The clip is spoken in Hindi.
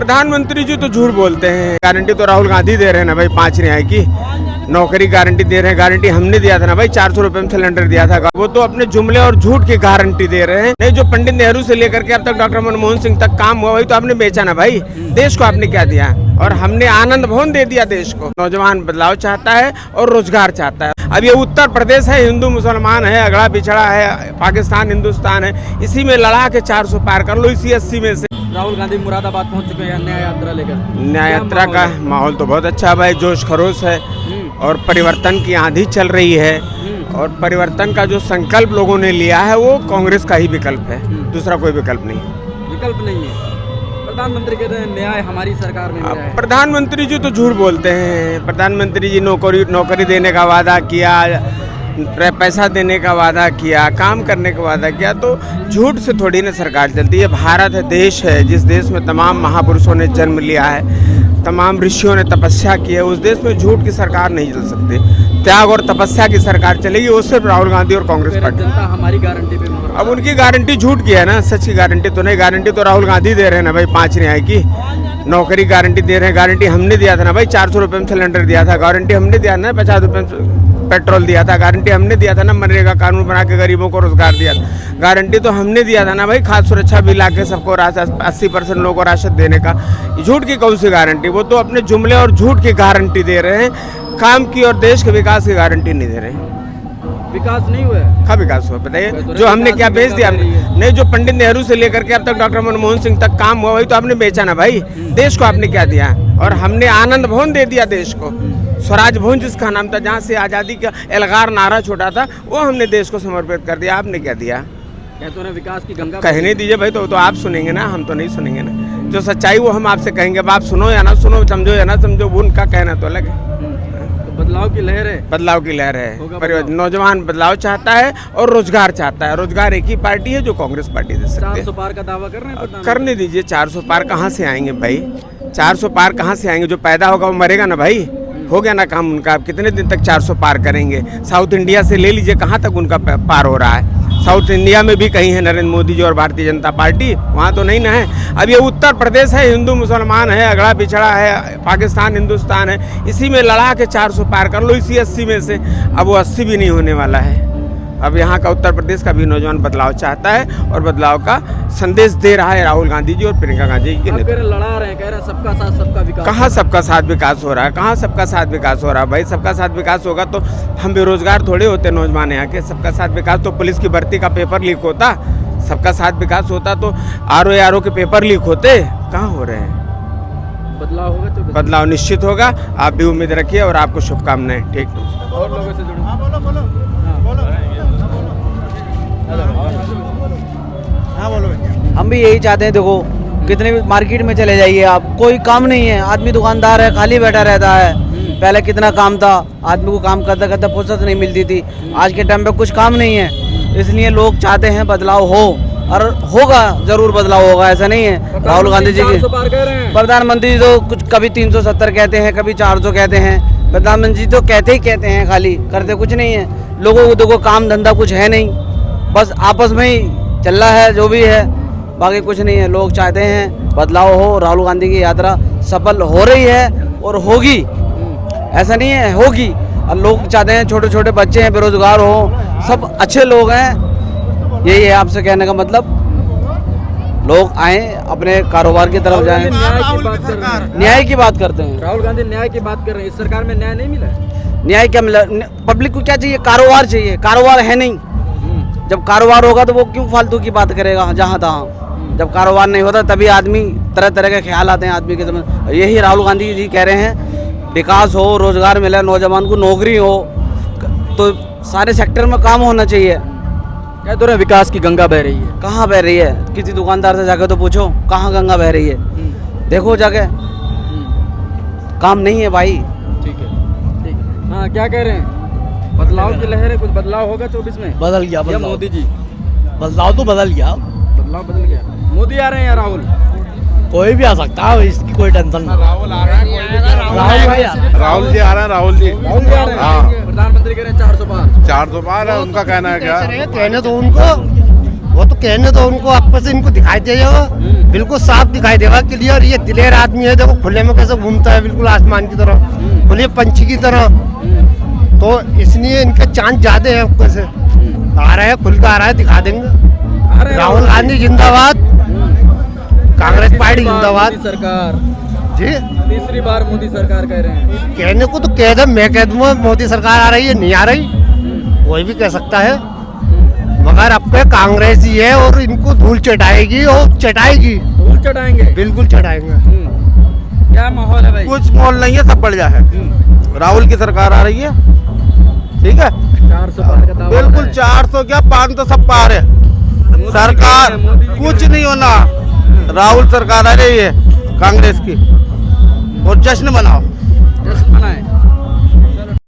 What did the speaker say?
प्रधानमंत्री जी तो झूठ बोलते हैं। गारंटी तो राहुल गांधी दे रहे हैं ना भाई, 5 न्याय की नौकरी गारंटी दे रहे हैं। गारंटी हमने दिया था ना भाई, 400 रुपए में सिलेंडर दिया था। वो तो अपने जुमले और झूठ की गारंटी दे रहे हैं। नहीं, जो पंडित नेहरू से लेकर के अब तक डॉक्टर मनमोहन सिंह तक काम हुआ, वही तो आपने बेचा ना भाई। देश को आपने क्या दिया? और हमने आनंद भवन दे दिया देश को। नौजवान बदलाव चाहता है और रोजगार चाहता है। अब ये उत्तर प्रदेश है, हिंदू मुसलमान है, अगड़ा पिछड़ा है, पाकिस्तान हिंदुस्तान है, इसी में लड़ा के 400 पार कर लो, इसी 80 में से। राहुल गांधी मुरादाबाद पहुंच चुके हैं न्याय यात्रा लेकर। न्याय यात्रा का माहौल तो बहुत अच्छा भाई, जोश खरोश है और परिवर्तन की आंधी चल रही है। और परिवर्तन का जो संकल्प लोगों ने लिया है वो कांग्रेस का ही विकल्प है, दूसरा कोई विकल्प नहीं है। विकल्प नहीं है। प्रधानमंत्री कहते हैं न्याय हमारी सरकार में मिला है। प्रधानमंत्री जी तो झूठ बोलते हैं। प्रधानमंत्री जी नौकरी देने का वादा किया, पैसा देने का वादा किया, काम करने का वादा किया, तो झूठ से थोड़ी ना सरकार चलती है। भारत है, देश है, जिस देश में तमाम महापुरुषों ने जन्म लिया है, तमाम ऋषियों ने तपस्या की है, उस देश में झूठ की सरकार नहीं चल सकती। त्याग और तपस्या की सरकार चलेगी, वो सिर्फ राहुल गांधी और कांग्रेस पार्टी। जनता हमारी गारंटी पे अब उनकी गारंटी झूठ की है ना, सच की गारंटी तो नहीं। गारंटी तो राहुल गांधी दे रहे हैं ना भाई, 5 न्याय की नौकरी गारंटी दे रहे हैं। गारंटी हमने दिया था ना भाई, 400 रुपए में सिलेंडर दिया था। गारंटी हमने दिया ना, 50 रुपए में पेट्रोल दिया था। गारंटी हमने दिया था ना, मनरेगा कानून बना के गरीबों को रोजगार दिया था। गारंटी तो हमने दिया था ना भाई, खाद्य सुरक्षा बिल आके सबको 80% लोगों को राशन देने का। झूठ की कौन सी गारंटी? वो तो अपने जुमले और झूठ की गारंटी दे रहे हैं, काम की और देश के विकास की गारंटी नहीं दे रहे हैं। विकास नहीं हुआ है। क्या विकास हुआ बताइए? जो हमने क्या बेच दिया? नहीं, जो पंडित नेहरू से लेकर के अब तक डॉक्टर मनमोहन सिंह तक काम हुआ, वही तो आपने बेचा ना भाई। देश को आपने क्या दिया? और हमने आनंद भवन दे दिया देश को। स्वराज भवन जिसका नाम था, जहाँ से आज़ादी का एलगार नारा छोटा था, वो हमने देश को समर्पित कर दिया। आपने क्या दिया? कहते हैं विकास की गंगा कहने दीजिए भाई, तो आप सुनेंगे ना, हम तो नहीं सुनेंगे ना। जो सच्चाई वो हम आपसे कहेंगे, अब आप सुनो या ना सुनो, समझो या ना समझो, वो उनका कहना तो अलग है। बदलाव की लहर है। बदलाव की लहर है। नौजवान बदलाव चाहता है और रोजगार चाहता है। रोजगार एक ही पार्टी है जो कांग्रेस पार्टी दे सकती है। 400 पार का दावा कर रहे हैं। करने दीजिए। 400 पार कहाँ से आएंगे भाई? 400 पार कहाँ से आएंगे? जो पैदा होगा वो मरेगा ना भाई। हो गया ना काम उनका। आप कितने दिन तक 400 पार करेंगे? साउथ इंडिया से ले लीजिए, कहाँ तक उनका पार हो रहा है? साउथ इंडिया में भी कहीं है नरेंद्र मोदी जी और भारतीय जनता पार्टी, वहाँ तो नहीं ना है। अब ये उत्तर प्रदेश है, हिंदू मुसलमान है, अगड़ा पिछड़ा है, पाकिस्तान हिंदुस्तान है, इसी में लड़ा के 400 पार कर लो, इसी 80 में से। अब वो 80 भी नहीं होने वाला है। अब यहाँ का उत्तर प्रदेश का भी नौजवान बदलाव चाहता है और बदलाव का संदेश दे रहा है राहुल गांधी जी और प्रियंका गांधी जी के नेतृत्व। लड़ा रहे हैं, कह रहे हैं सबका साथ सबका विकास। कहाँ सबका साथ विकास हो रहा है? कहाँ सबका साथ विकास हो रहा है भाई? सबका साथ विकास होगा तो हम बेरोजगार थोड़े होते नौजवान यहाँ के। सबका साथ विकास तो पुलिस की भर्ती का पेपर लीक होता। सबका साथ विकास होता तो आरओ के पेपर लीक होते। कहाँ हो रहे हैं? बदलाव होगा। बदलाव निश्चित होगा। आप भी उम्मीद रखिए और आपको शुभकामनाएं। ठीक, और लोगों से जुड़ो। हम भी यही चाहते हैं। देखो, कितने भी मार्केट में चले जाइए आप, कोई काम नहीं है। आदमी दुकानदार है, खाली बैठा रहता है। पहले कितना काम था, आदमी को काम करते करते फुर्सत नहीं मिलती थी। आज के टाइम पे कुछ काम नहीं है, इसलिए लोग चाहते हैं बदलाव हो, और होगा, जरूर बदलाव होगा। ऐसा नहीं है। राहुल गांधी जी की प्रधानमंत्री तो कुछ कभी 370 कहते हैं, कभी 400 कहते हैं। प्रधानमंत्री जी तो कहते ही कहते हैं, खाली करते कुछ नहीं है। लोगों को देखो, काम धंधा कुछ है नहीं, बस आपस में ही चल रहा है जो भी है, बाकी कुछ नहीं है। लोग चाहते हैं बदलाव हो। राहुल गांधी की यात्रा सफल हो रही है और होगी, ऐसा नहीं है, होगी। और लोग चाहते हैं, छोटे छोटे बच्चे हैं, बेरोजगार हो, सब अच्छे लोग हैं। यही है आपसे कहने का मतलब। लोग आए, अपने कारोबार की तरफ जाएं। न्याय की बात करते हैं। राहुल गांधी न्याय की बात कर रहे हैं। इस सरकार में न्याय नहीं मिला। न्याय क्या मिला? पब्लिक को क्या चाहिए? कारोबार चाहिए। कारोबार है नहीं। जब कारोबार होगा तो वो क्यों फालतू की बात करेगा जहाँ तहाँ? जब कारोबार नहीं होता तभी आदमी तरह तरह के ख्याल आते हैं आदमी के समझ। यही राहुल गांधी जी कह रहे हैं, विकास हो, रोजगार मिले, नौजवान को नौकरी हो, तो सारे सेक्टर में काम होना चाहिए। कह तो रहे विकास की गंगा बह रही है। कहाँ बह रही है? किसी दुकानदार से जाके तो पूछो, कहाँ गंगा बह रही है? देखो जाके, काम नहीं है भाई। ठीक है, ठीक है। हाँ, क्या कह रहे हैं? बदलाव की लहर है, कुछ बदलाव होगा 24 में? बदल गया बदलाव। मोदी जी बदलाव तो बदल गया। बदलाव बदल गया। मोदी आ रहे हैं या राहुल? कोई भी आ सकता है, इसकी कोई टेंशन नहीं। राहुल आ रहा है। राहुल जी आ रहे हैं। राहुल जी आ रहे हैं। प्रधानमंत्री कह रहे हैं 400 पार। 400 पार है, उनका कहना है क्या? कहने तो उनको वो तो कहने दो उनको, आपस से इनको दिखाई देगा, बिल्कुल साफ दिखाई देगा, क्लियर। ये दिलेर आदमी है, देखो खुले में कैसे घूमता है, बिल्कुल आसमान की तरह, खुले पंछी की तरह। तो इसलिए इनके चांस ज्यादा है। कैसे आ रहा है, खुल कर आ रहा है, दिखा देंगे। राहुल गांधी जिंदाबाद, कांग्रेस पार्टी जिंदाबाद। मोदी सरकार जी, तीसरी बार मोदी सरकार कह रहे हैं। कहने को तो कह दे, मैं कह दूंगा मोदी सरकार आ रही है, नहीं आ रही, कोई भी कह सकता है। मगर अब के कांग्रेस ही है और इनको धूल चटाएगी और चटाएगी, धूल चढ़ाएंगे। बिल्कुल चटाएंगे। क्या माहौल है भाई? कुछ मोल नहीं है, सब बढ़िया है। राहुल की सरकार आ रही है, ठीक है। 400 पार का दावा बिल्कुल है। 400 क्या 500 सब पार है। सरकार मोदी जी कुछ नहीं होना, राहुल सरकार आ रही है कांग्रेस की, और जश्न मनाओ। जश्न मनाएं।